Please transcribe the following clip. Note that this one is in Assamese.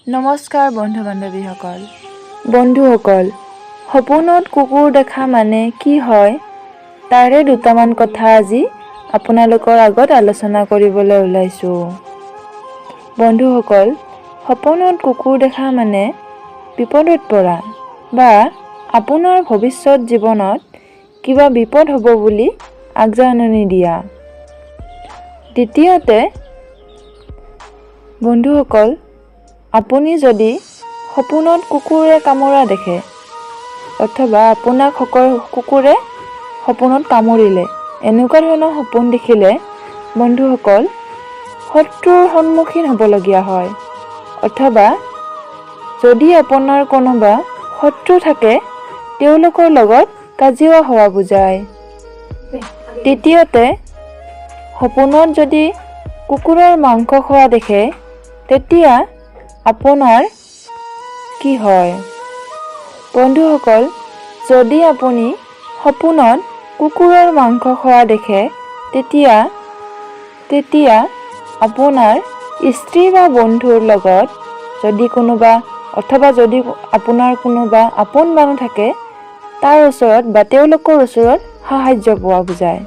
নমস্কাৰ বন্ধু-বান্ধৱীসকল। বন্ধুসকল, সপোনত কুকুৰ দেখা মানে কি হয় তাৰে দুটামান কথা আজি আপোনালোকৰ আগত আলোচনা কৰিবলৈ ওলাইছোঁ। বন্ধুসকল, সপোনত কুকুৰ দেখা মানে বিপদত পৰা বা আপোনাৰ ভৱিষ্যত জীৱনত কিবা বিপদ হ'ব বুলি আগজাননী দিয়া। দ্বিতীয়তে, বন্ধুসকল, আপুনি যদি সপোনত কুকুৰে কামোৰা দেখে অথবা আপোনাক কুকুৰে সপোনত কামুৰিলে, এনেকুৱা ধৰণৰ সপোন দেখিলে বন্ধুসকল শত্ৰুৰ সন্মুখীন হ'বলগীয়া হয় অথবা যদি আপোনাৰ কোনোবা শত্ৰু থাকে তেওঁলোকৰ লগত কাজিয়া হোৱা বুজায়। তৃতীয়তে, সপোনত যদি কুকুৰৰ মাংস খোৱা দেখে তেতিয়া আপোনাৰ কি হয়? বন্ধুসকল, যদি আপুনি সপোনত কুকুৰৰ মাংস খোৱা দেখে তেতিয়া আপোনাৰ স্ত্ৰী বা বন্ধুৰ লগত যদি আপোনাৰ কোনোবা আপোন মানুহ থাকে তাৰ ওচৰত বা তেওঁলোকৰ ওচৰত সাহায্য পোৱা বুজায়।